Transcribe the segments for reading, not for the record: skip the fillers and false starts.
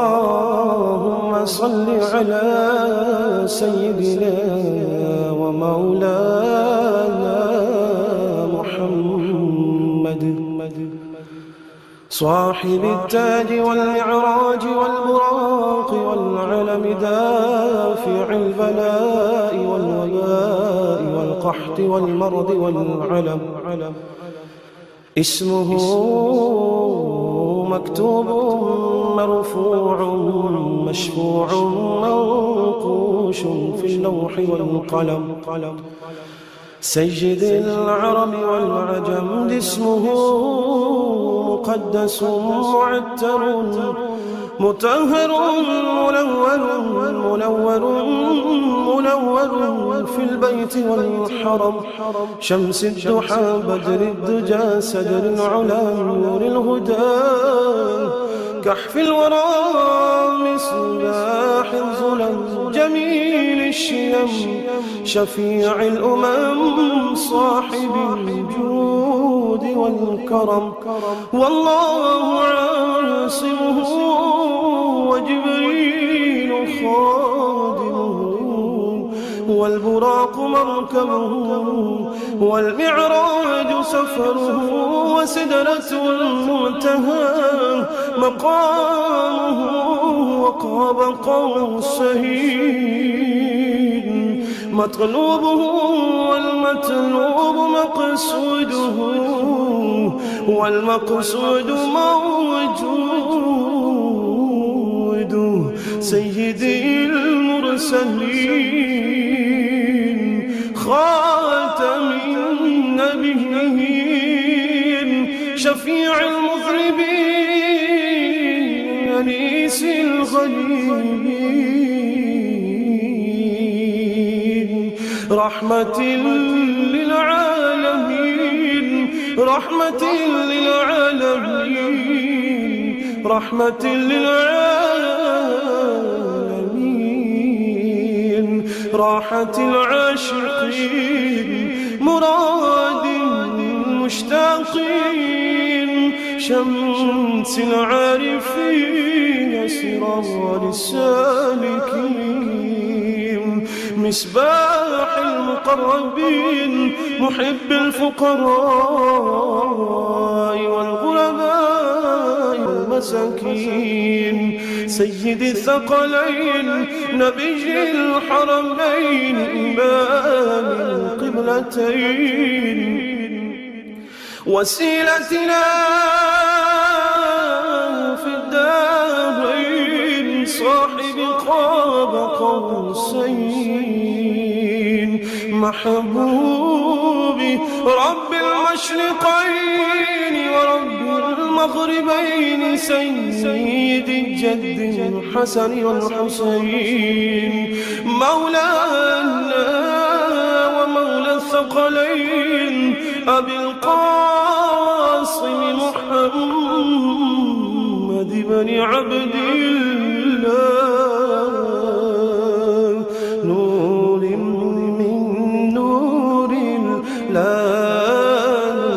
اللهم صل على سيدنا ومولانا محمد صاحب التاج والمعراج والبراق والعلم دافع البلاء والوباء والقحط والمرض والعلم اسمه مكتوب مرفوع مشفوع منقوش في اللوح والقلم سيد العرب والعجم اسمه مقدس معتر مطهر منور في البيت والحرم شمس الضحى بدر الدجى سدر العلا نور الهدى كحف الورى مصباح الظلم جميل الشيم شفيع الأمم صاحب الجود والكرم والله عاصمه وجبريل خادمه والبراق مركبه والمعراج سفره وسدرة المنتهى مقامه وقاب قوسين مطلوبه والمطلوب مقصوده والمقصود موجود سيدي المرسلين خاتم النبيين شفيع المذنبين أنيس الغريبين رحمة للعالمين رحمة للعالمين رحمة للعالمين راحة العاشقين مراد المشتاقين شمس العارفين سرار السالكين مصباح المقربين محب الفقراء والغرباء والمساكين سيد الثقلين نبي الحرمين إمام القبلتين وسيلتنا في الدارين صاحب قاب قوسين محبوب رب المشرقين ورب المغربين سيد الجد الحسن والحسين مولانا ومولى الثقلين أبي القاسم محمد بن عبد الله نور من نور الله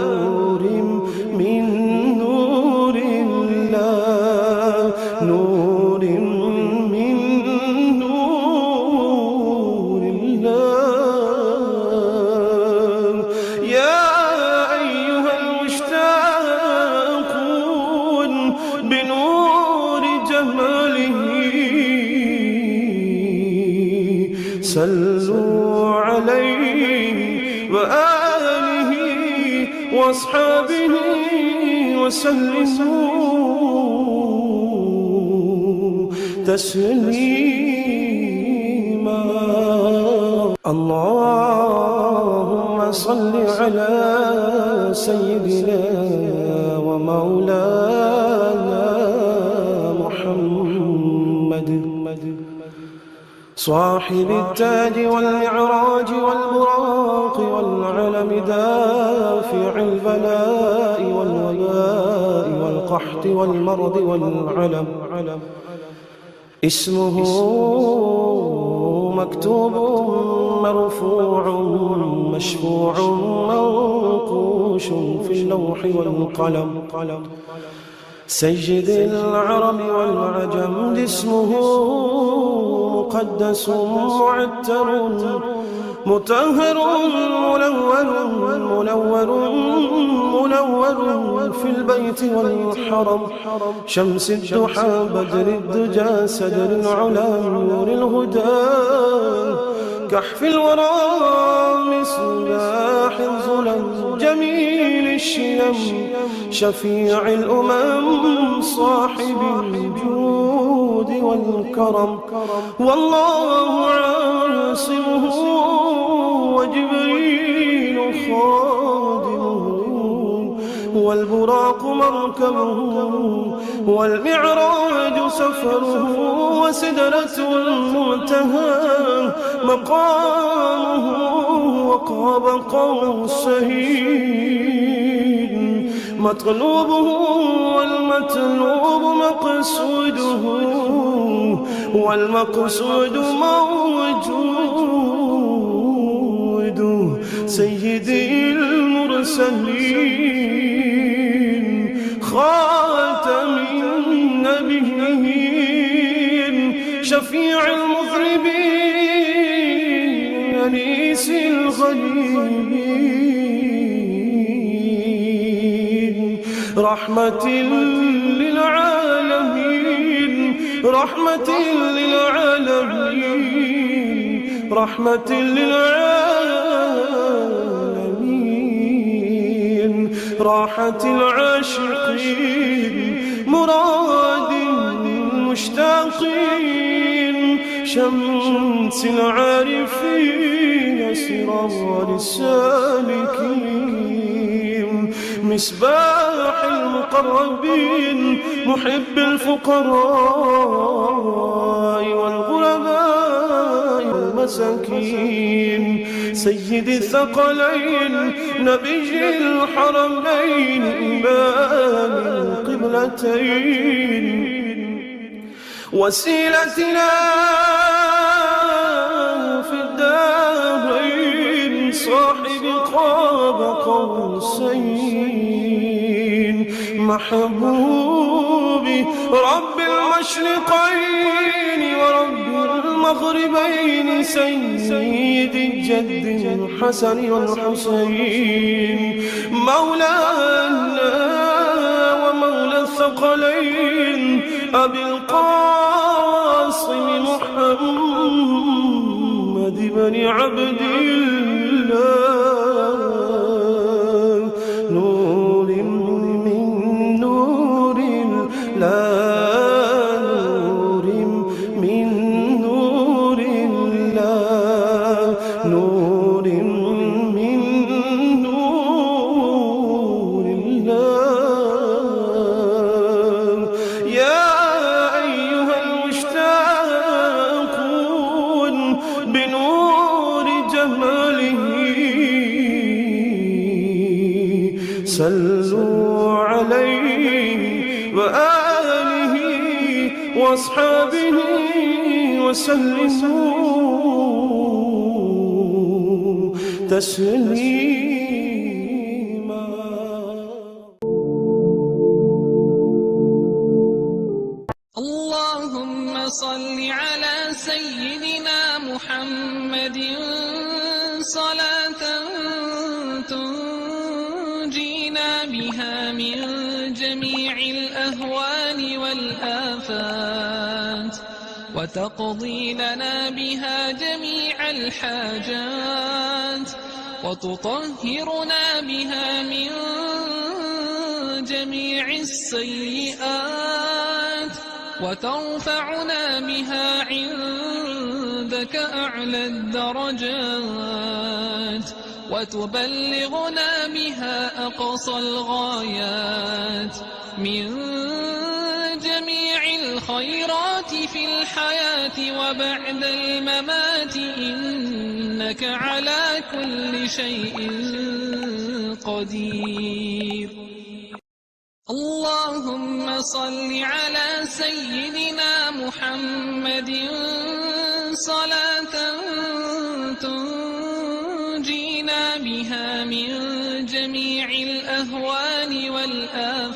نور من نور الله نور من نور الله يا أيها المشتاقون بنور جماله صلوا عليه وآله وأصحابه وسلموا تسليما اللهم صل على سيدنا ومولانا محمد صاحب التاج والمعراج والبراق والعلم دافع البلاء والوباء والقحط والمرض والعلم اسمه مكتوب مرفوع مشفوع منقوش في اللوح والقلم سيد العرب والعجم جسمه مقدس معتر مطهر منور في البيت والحرم شمس الضحى بدر الدجى سدر العلا نور الهدى كحف الورى مصباح الظلم جميل الشيم شفيع الأمم صاحب الجود والكرم والله عاصمه وجبريل خادمه والبراق مركبه والمعراج سفره وسدرة المنتهى مقامه وقاب قوسين مطلوبه والمطلوب مقصوده والمقصود موجود سيدي المرسلين خاتم النبيين شفيع المذنبين أنيس الغليل رحمة للعالمين رحمة للعالمين رحمة للعالمين راحة العاشقين مراد المشتاقين شمس العارفين سراج السالكين مصباح المقربين محب الفقراء والغرباء والمساكين سيد الثقلين نبي الحرمين إمام القبلتين وسيلتنا في الدارين صاحب قاب قوسين محبوبي رب المشرقين ورب المغربين سيد الجد الحسن والحسين مولانا ومولى الثقلين أبي القاسم محمد بن عبد الله نور من نور الله نور من نور الله نور من نور الله يا أيها المشتاقون بنور جماله صلوا عليه وآله وأصحابه وسلموا تسليما اللهم صل على سيدنا محمد صلاة تنجينا بها من جميع الأهوال والآفات وتقضي لنا بها جميع الحاجات وتطهرنا بها من جميع السيئات وترفعنا بها عندك أعلى الدرجات وتبلغنا بها أقصى الغايات من جميع الخيرات في الحياة وبعد الممات إنك على كل شيء قدير اللهم صل على سيدنا محمد صلاة تنجينا بها من جميع الأهوال والآفات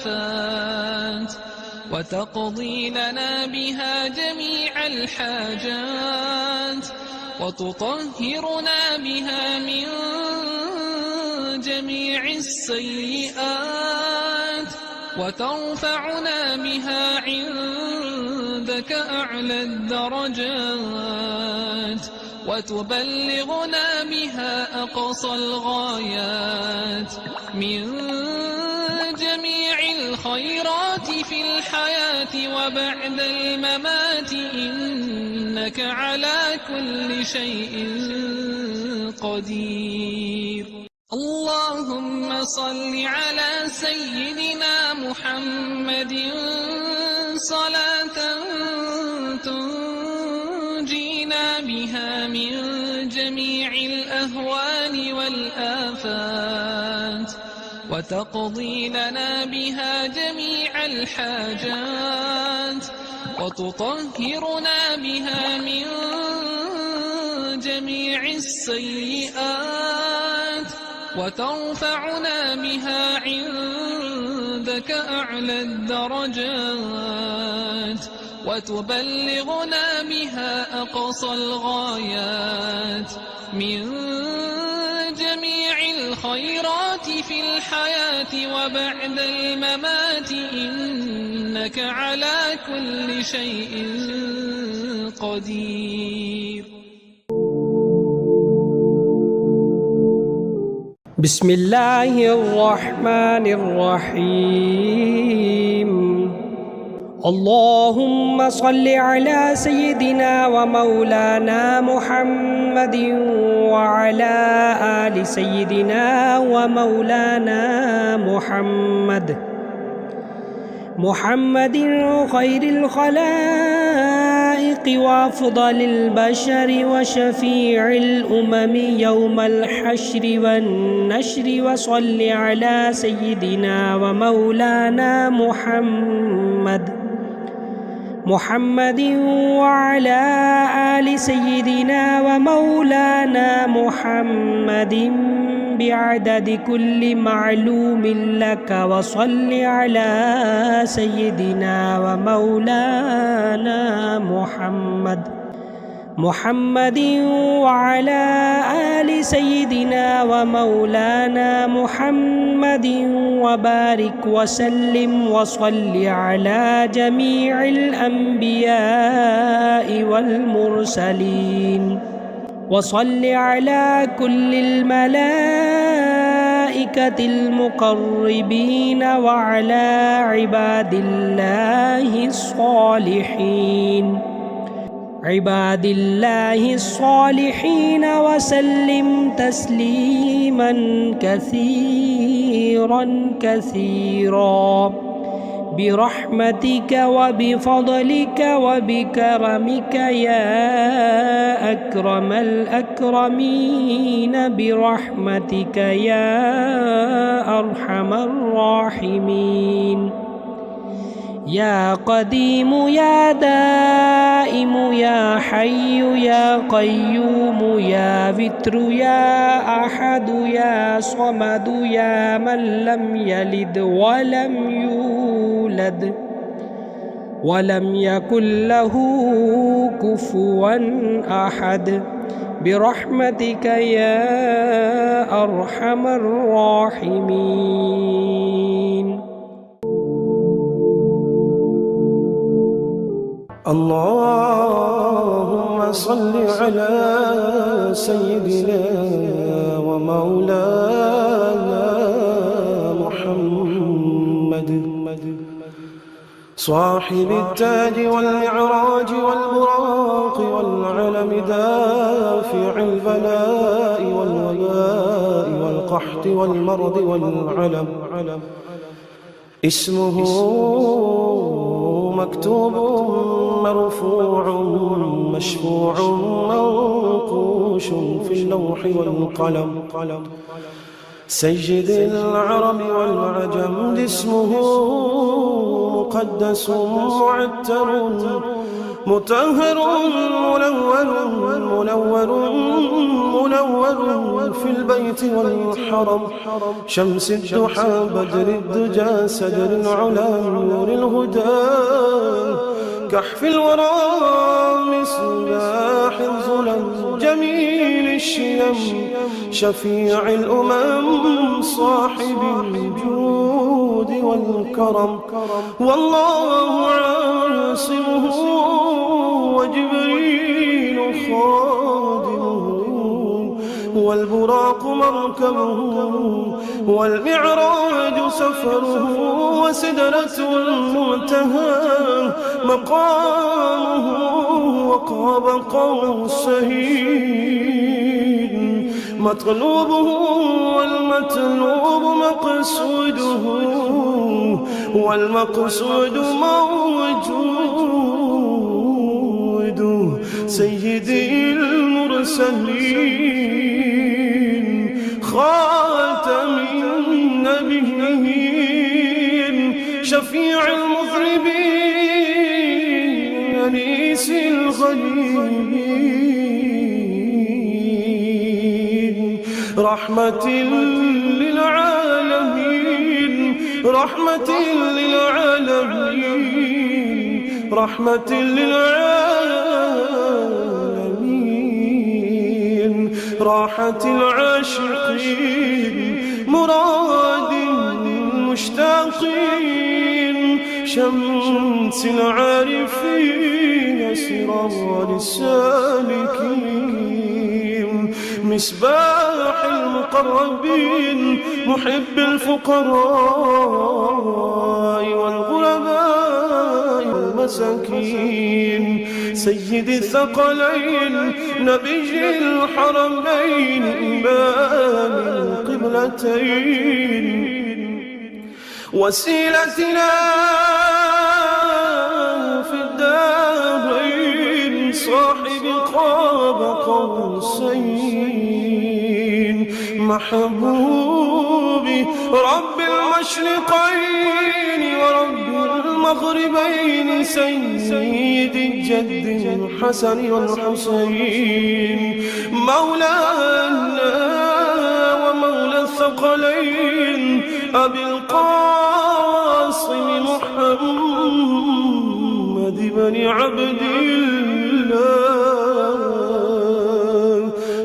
وتقضي لنا بها جميع الحاجات وتطهرنا بها من جميع السيئات وترفعنا بها عندك أعلى الدرجات وتبلغنا بها أقصى الغايات من جميع الخيرات في الحياة وبعد الممات إنك على كل شيء قدير. اللهم صل على سيدنا محمد صلاة تنجينا بها من جميع الأهوال والآفات وتقضي لنا بها جميع الحاجات وتطهرنا بها من جميع السيئات وترفعنا بها عندك أعلى الدرجات وتبلغنا بها أقصى الغايات من جميع الخيرات في الحياة وبعد الممات إنك على كل شيء قدير. بسم الله الرحمن الرحيم. اللهم صل على سيدنا ومولانا محمد وعلى آل سيدنا ومولانا محمد خير الخلائق وأفضل البشر وشفيع الأمم يوم الحشر والنشر. وصل على سيدنا ومولانا محمد وعلى آل سيدنا ومولانا محمد بعدد كل معلوم لك. وصل على سيدنا ومولانا محمد وعلى آل سيدنا ومولانا محمد وبارك وسلم. وصل على جميع الأنبياء والمرسلين. وصل على كل الملائكة المقربين وعلى عباد الله الصالحين وسلم تسليما كثيرا برحمتك وبفضلك وبكرمك يا أكرم الأكرمين برحمتك يا أرحم الراحمين. يا قديم يا دائم يا حي يا قيوم يا وتر يا أحد يا صمد يا من لم يلد ولم يولد ولم يكن له كفوا أحد برحمتك يا أرحم الراحمين. اللهم صل على سيدنا ومولانا محمد صاحب التاج والمعراج والبراق والعلم دافع البلاء والوباء والقحط والمرض والعلم. اسمه مكتوب مرفوع مشفوع منقوش في اللوح والقلم. سيد العرب والعجم اسمه مقدس معتر مطهر منور في البيت والحرم، شمس الضحى بدر الدجى سدر العلا نور الهدى، كحف الورى مصباح الظلم، جميل الشيم شفيع الأمم، صاحب الجود والكرم، والله عاصمه وجبريل خادمه، والبراق مركبه، والمعراج سفره، وسدرة المنتهى مقامه، وقاب قوسين مطلوبه، والمطلوب مقصوده، والمقصود موجود، سيدي المرسلين خاتم النبيين، شفيع المذنبين أنيس الغريبين، رحمة للعالمين، رحمة للعالمين، رحمة للعالمين، راحة العاشقين، مراد المشتاقين، شمس العارفين، سراج السالكين، مصباح المقربين، محب الفقراء والغرباء والمساكين، سيد الثقلين، نبي الحرمين، إمام القبلتين، وسيلتنا في الدارين، صاحب قاب قوسين، محبوب رب المشرقين ورب المغربين، سيد الجد الحسن والحسين، مولانا ومولى الثقلين، أبي القاسم محمد بن عبد الله،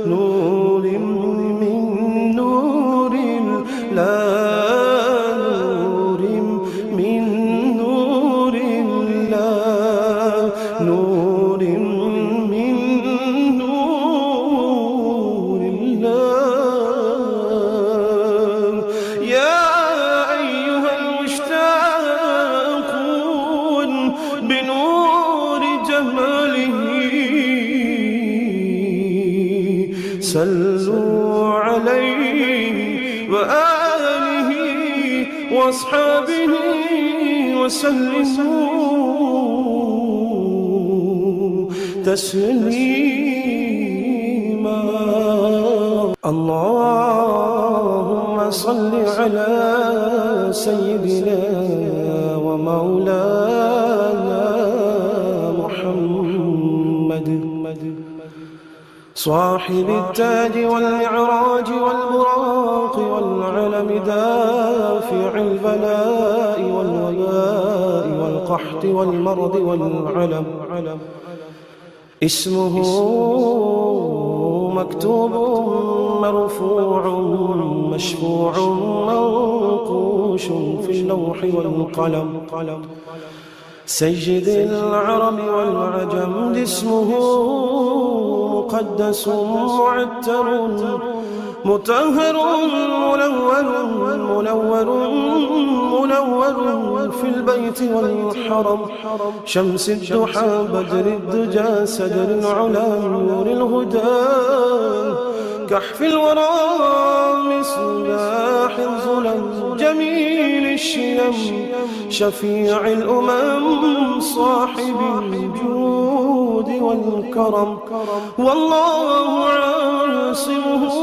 نور من نور الله، نور من نور الله، نور من نور الله، يا أيها المشتاقون بنور جماله، صلوا عليه وآله وأصحابه وسلموا تسليما. اللهم صل على سيدنا ومولانا محمد، صاحب التاج والمعراج والبراق والعلم، دافع البلاء والوباء والقحط والمرض والعلم، اسمه مكتوب مرفوع مشفوع منقوش في اللوح والقلم، سيد العرب والعجم، اسمه مقدس معتر مطهر منور في البيت والحرم، شمس الضحى بدر الدجى سدر العلا نور الهدى، كحف الورى مصباح الظلم، جميل الشيم شفيع الأمم، صاحب الجود والكرم، والله عاصمه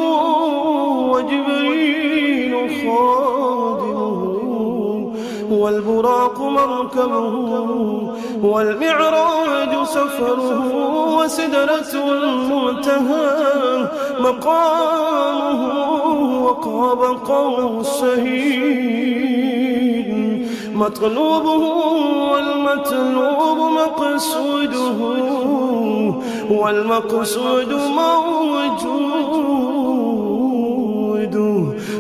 وجبريل خادمه، والبراق مركبه، والمعراج سفره، وسدرة المنتهى مقامه، وقاب قوسين. مطلوبه والمطلوب مقصوده، والمقصود موجود.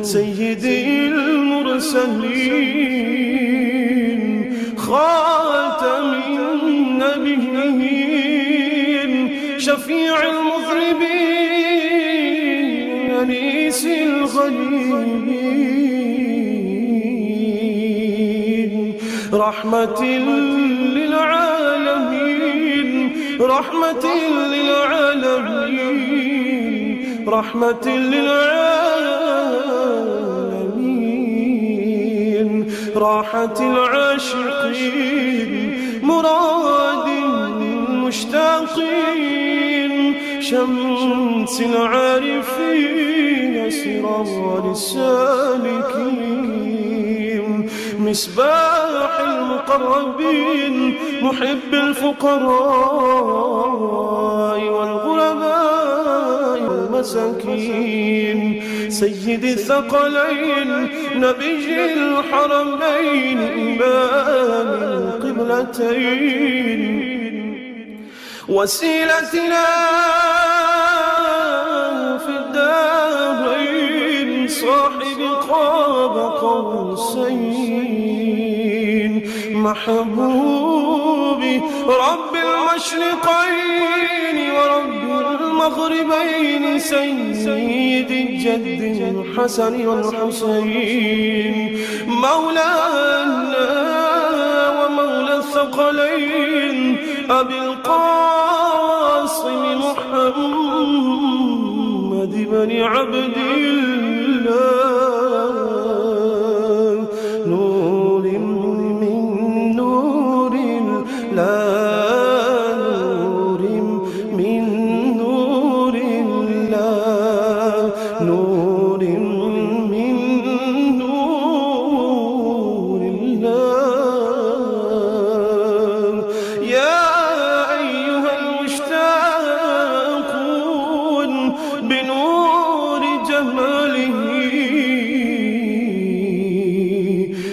سيدي المرسلين خاتم النبيين، شفيع المذنبين أنيس الغليل. رحمة للعالمين، رحمة للعالمين، رحمة للعالمين. راحة العاشقين، مراد المشتاقين، شمس العارفين، سراج السالكين. مصباح المقربين، محب الفقراء والغرباء والمساكين. سيد الثقلين، نبي الحرمين، إمام القبلتين. وسيلتنا في الدارين، صاحب قاب قوسين. محبوبي رب المشرقين ورب المغربين، سيد الجد الحسن والحسين. مولانا ومولى الثقلين، أبي القاسم محمد بن عبد الله. نور من نور الله، نور من نور الله، نور من نور الله. يا أيها المشتاقون بنور جماله،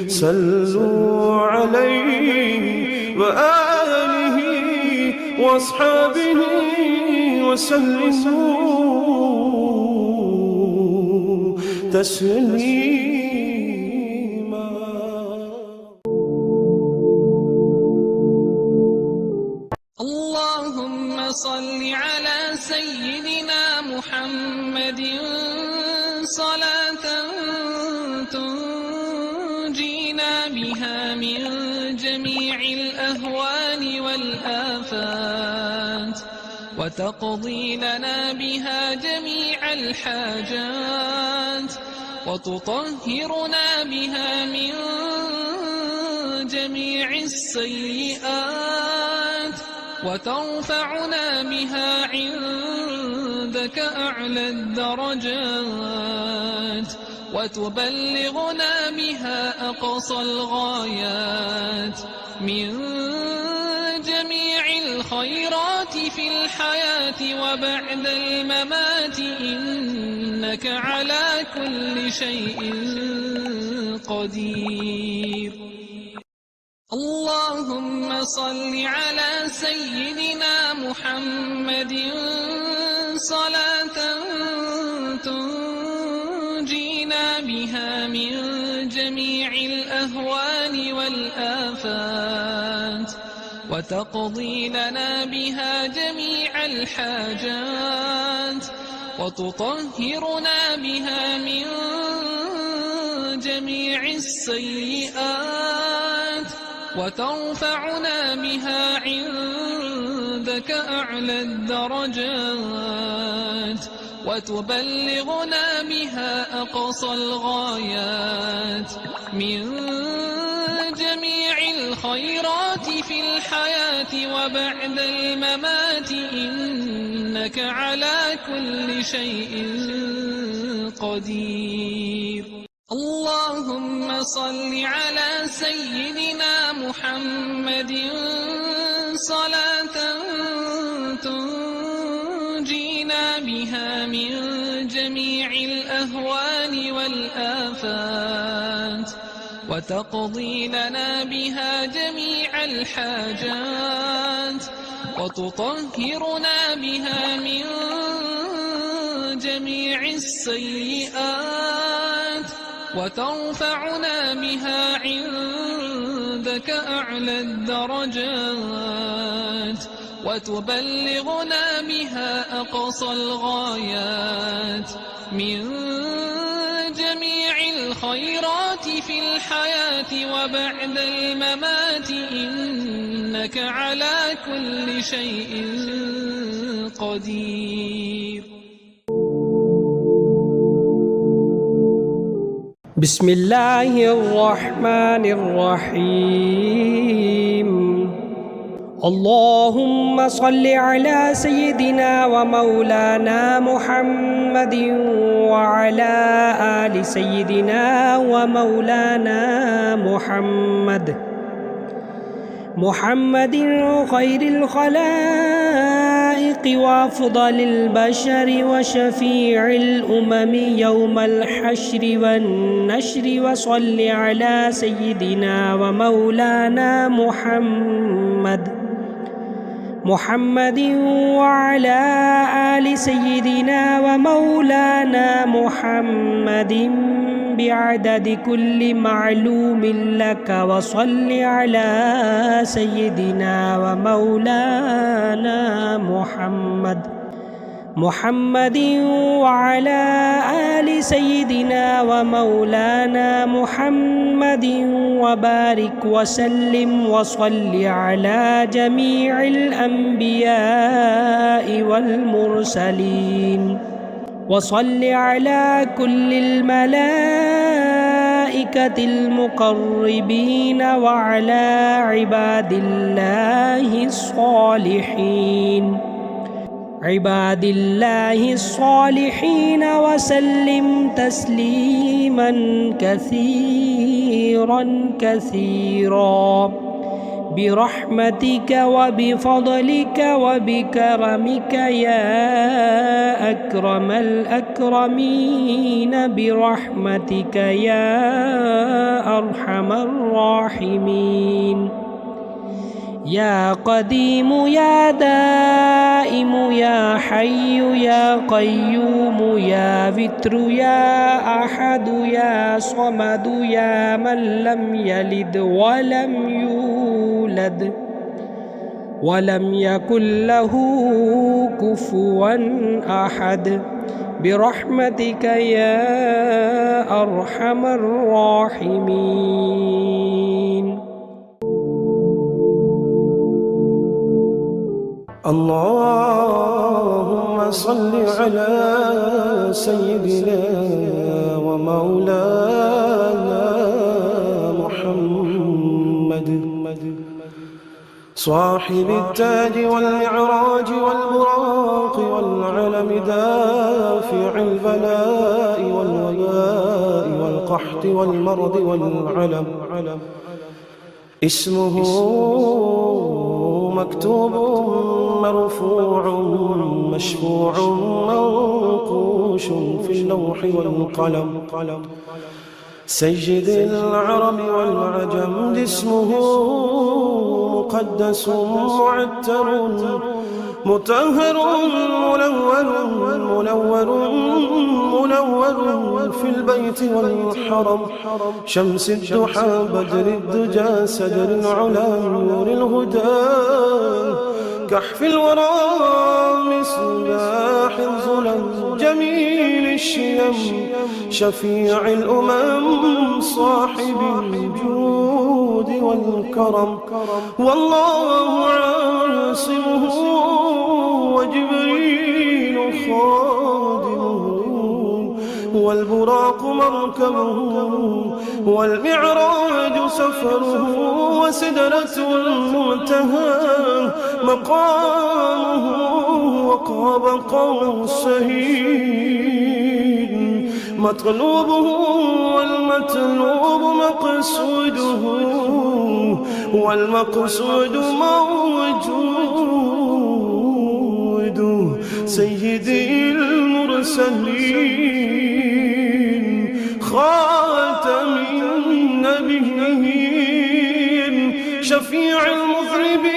صلوا عليه وآله وأصحابه وسلموا تسليما. اللهم صل على سيدنا محمد صلاة تنجينا بها من جميع الأهوال والآفات، وتقضي لنا بها جميع الحاجات، وتطهرنا بها من جميع السيئات، وترفعنا بها عندك أعلى الدرجات، وتبلغنا بها أقصى الغايات من جميع الخيرات في الحياة وبعد الممات، إنك على كل شيء قدير. اللهم صل على سيدنا محمد صلاة تنجينا بها من جميع الأهوال والآفات، وتقضي لنا بها جميع الحاجات، وتطهرنا بها من جميع السيئات، وترفعنا بها عندك أعلى الدرجات، وتبلغنا بها أقصى الغايات من جميع الخيرات في الحياة وبعد الممات، إنك على كل شيء قدير. اللهم صل على سيدنا محمد صلاة تنجينا بها من جميع جميع الأهوال والآفات وتقضي لنا بها جميع الحاجات وتطهرنا بها من جميع السيئات وترفعنا بها عندك أعلى الدرجات وتبلغنا بها أقصى الغايات من جميع الخيرات في الحياة وبعد الممات إنك على كل شيء قدير. بسم الله الرحمن الرحيم. اللهم صل على سيدنا ومولانا محمد وعلى آل سيدنا ومولانا محمد خير الخلائق وأفضل البشر وشفيع الأمم يوم الحشر والنشر. وصل على سيدنا ومولانا محمد وعلى آل سيدنا ومولانا محمد بعدد كل معلوم لك. وصل على سيدنا ومولانا محمد وعلى آل سيدنا ومولانا محمد وبارك وسلم. وصل على جميع الأنبياء والمرسلين. وصل على كل الملائكة المقربين وعلى عباد الله الصالحين وسلم تسليما كثيرا برحمتك وبفضلك وبكرمك يا أكرم الأكرمين برحمتك يا أرحم الراحمين. يا قديم يا دائم يا حي يا قيوم يا وتر يا أحد يا صمد يا من لم يلد ولم يولد ولم يكن له كفوا أحد برحمتك يا أرحم الراحمين. اللهم صل على سيدنا ومولانا محمد صاحب التاج والمعراج والبراق والعلم دافع البلاء والوباء والقحط والمرض والعلم. اسمه مكتوب مرفوع مشفوع منقوش في اللوح والقلم. سيد العرب والعجم اسمه مقدس معتر مطهر منور في البيت والحرم. شمس الضحى بدر الدجى سدر العلا نور الهدى كحف الورى مصباح الظلم جميل الشيم شفيع الأمم صاحب الجود والكرم. والله عاصمه وجبريل خادمه والبراق مركبه والمعراج سفره وسدرة المنتهى مقامه وقاب قوسين مطلوبه والمطلوب مقصوده والمقصود موجود. سيدي المرسلين المرسلين خاتم النبيين شفيع المذنبين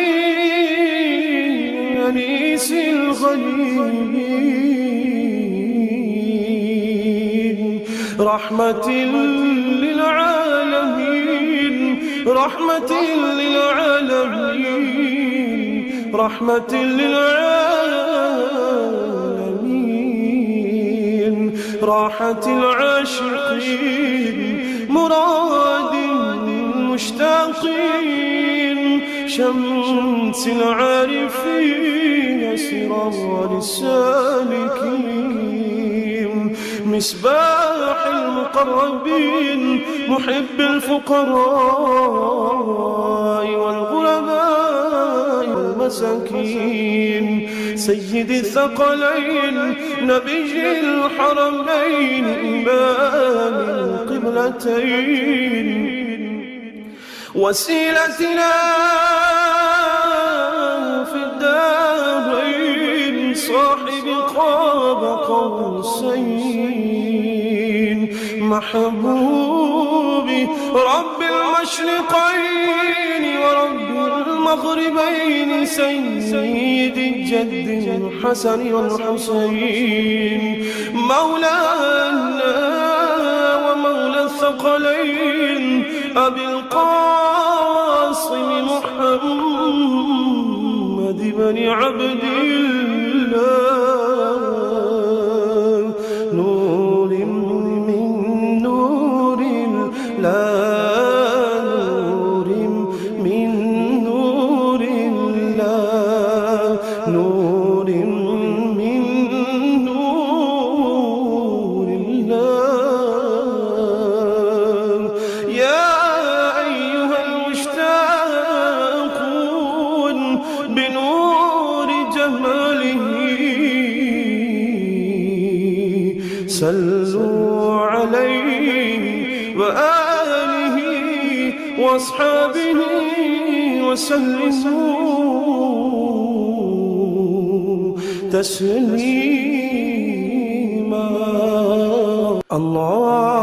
أنيس الغريبين رحمة للعالمين رحمة للعالمين رحمة للعالمين راحة العاشقين مراد المشتاقين شمس العارفين سرار السالكين مصباح المقربين محب الفقراء والغرباء والمساكين سيد الثقلين نبي الحرمين إمام القبلتين وسيلتنا في الدارين صاحب قاب قوسين محبوبي رب المشرقين ورب المغربين سيد الجد الحسن والحسين مولانا ومولى الثقلين أبي القاسم محمد بن عبد الله نور من نور الله نور من نور الله نور من نور الله يا أيها المشتاقون بنور جماله صلوا عليه وآله وأصحابه وسلموا تسليما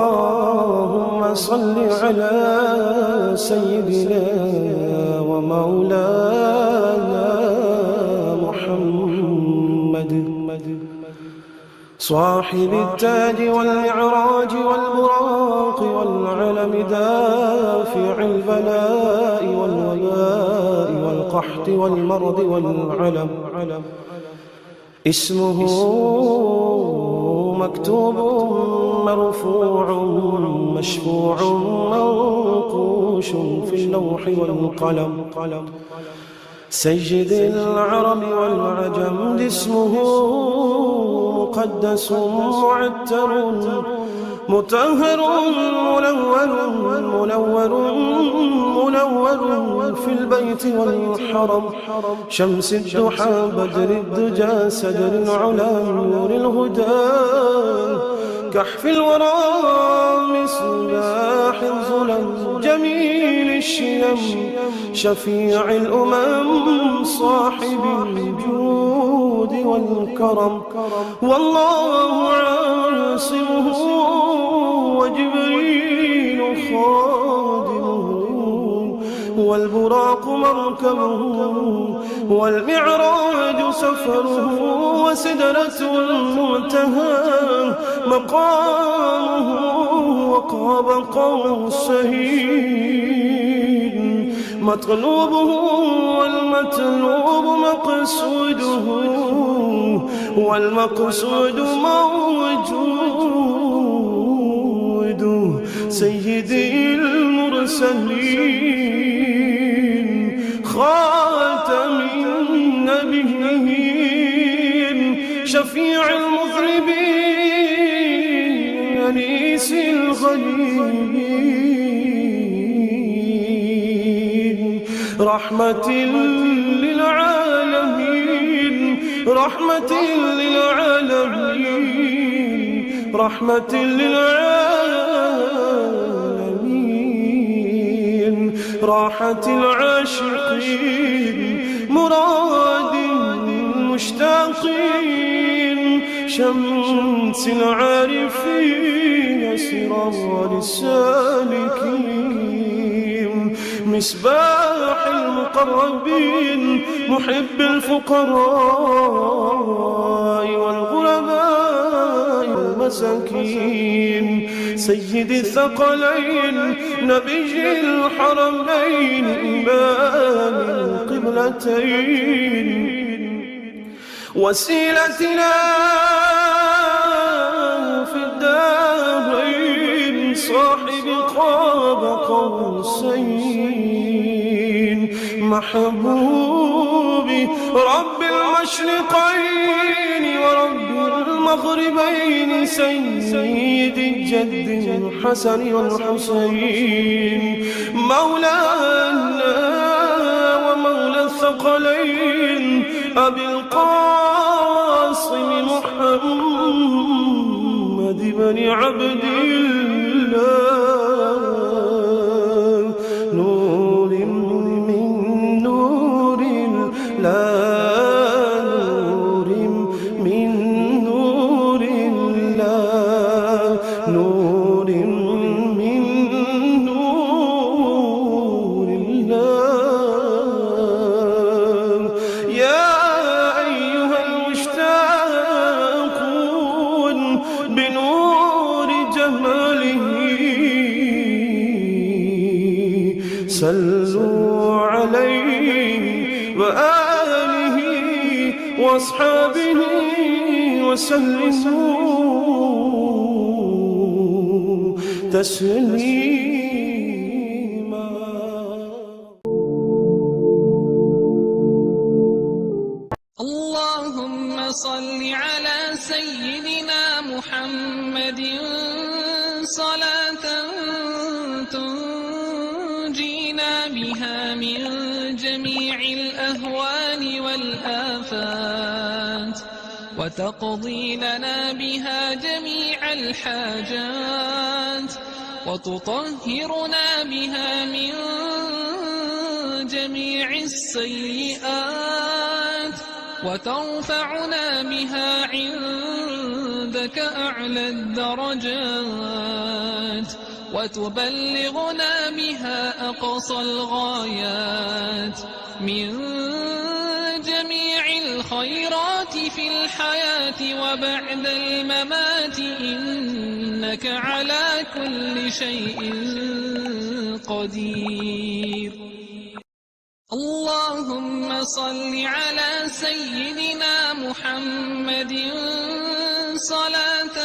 اللهم صل على سيدنا ومولانا محمد صاحب التاج والمعراج والبراق والعلم دافع البلاء والوباء والقحط والمرض والعلم اسمه مكتوب مرفوع مشفوع منقوش في اللوح والقلم سيد العرب والعجم اسمه مقدس معتر مطهر منور في البيت والحرم شمس الضحى بدر الدجى سدر العلا نور الهدى كحف الورى مصباح الظلم جميل الشيم شفيع الأمم صاحب الجود والكرم والله عاصمه وجبريل خادمه والبراق مركبه والمعراج سفره وسدرة المنتهى مقامه وقاب قوسين مطلوبه والمطلوب مقصوده والمقصود موجود سيدي المرسلين خاتم النبيين شفيع المذنبين أنيس الغريبين رحمة للعالمين رحمة للعالمين رحمة للعالمين راحة العاشقين مراد المشتاقين شمس العارفين سراج السالكين، مصباح المقربين محب الفقراء والغرباء والمساكين، سيد الثقلين نبي الحرمين إمام القبلتين، وسيلتنا في الدارين صاحب قاب قوسين، محبوب رب المشرقين ورب المغربين، سيد الجد الحسن والحسين، مولانا ومولى الثقلين أبي القاسم محمد بن عبد الله، نور من نور الله، نور من نور الله، نور من نور الله. يا أيها المشتاقون بنور جماله، صلوا عليه وآله وأصحابه وسلموا تسليما. اللهم صل على سيدنا محمد صلاة تنجينا بها من جميع الأهوال والآفات، وتقضي لنا بها جميع الحاجات، وتطهرنا بها من جميع السيئات، وترفعنا بها عندك أعلى الدرجات، وتبلغنا بها أقصى الغايات من جميع الخيرات في الحياة وبعد الممات، إنك على كل شيء قدير. اللهم صل على سيدنا محمد صلاة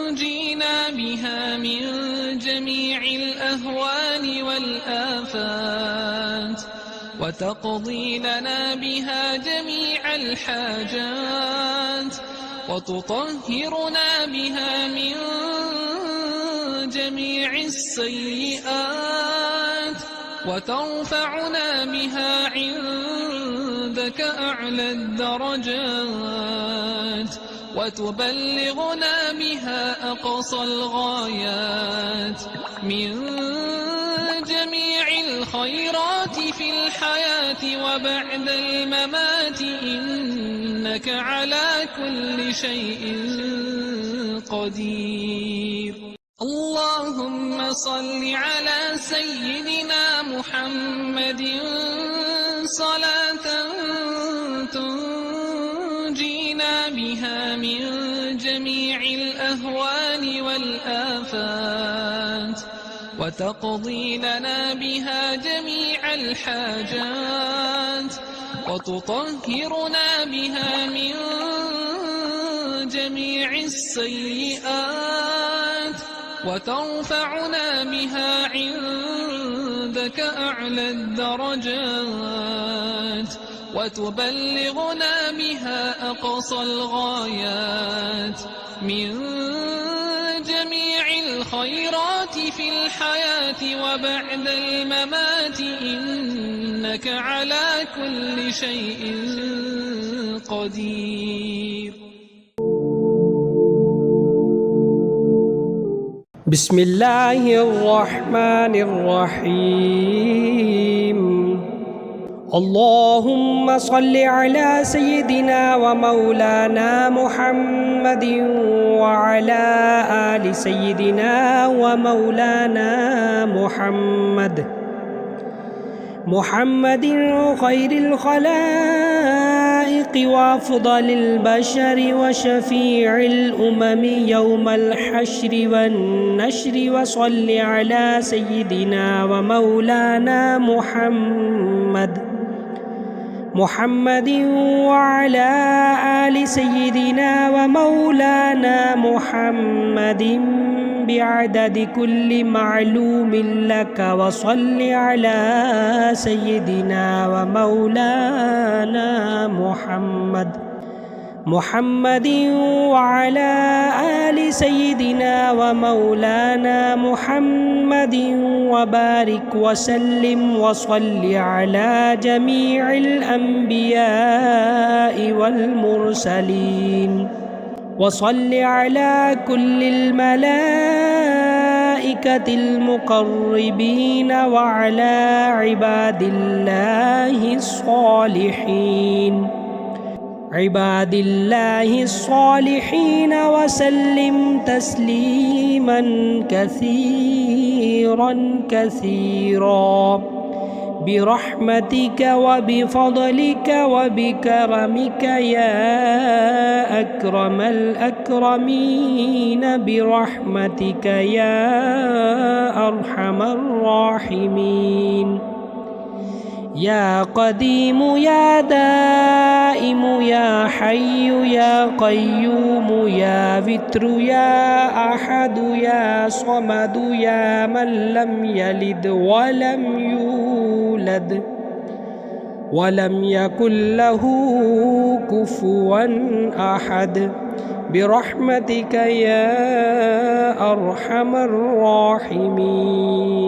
تنجينا بها من جميع الأهوال والآفات، وتقضي لنا بها جميع الحاجات، وتطهرنا بها من جميع السيئات، وترفعنا بها عندك أعلى الدرجات، وتبلغنا بها أقصى الغايات من جميع الخيرات في الحياة وبعد الممات، إنك على كل شيء قدير. اللهم صل على سيدنا محمد صلاة تنجينا بها من جميع الأهوال والآفات، وتقضي لنا بها جميع الحاجات، وتطهرنا بها من جميع السيئات، وترفعنا بها عندك أعلى الدرجات، وتبلغنا بها أقصى الغايات من جميع الخيرات في الحياة وبعد الممات، إنك على كل شيء قدير. بسم الله الرحمن الرحيم. اللهم صل على سيدنا ومولانا محمد وعلى آل سيدنا ومولانا محمد خير الخلائق وأفضل البشر وشفيع الأمم يوم الحشر والنشر. وصل على سيدنا ومولانا محمد وعلى آل سيدنا ومولانا محمد بعدد كل معلوم لك. وصل على سيدنا ومولانا محمد وعلى آل سيدنا ومولانا محمد وبارك وسلم. وصل على جميع الأنبياء والمرسلين. وصل على كل الملائكة المقربين وعلى عباد الله الصالحين وسلم تسليما كثيرا برحمتك وبفضلك وبكرمك يا أكرم الأكرمين برحمتك يا أرحم الراحمين. يا قديم يا دائم يا حي يا قيوم يا وتر يا أحد يا صمد يا من لم يلد ولم يولد ولم يكن له كفوا أحد برحمتك يا أرحم الراحمين.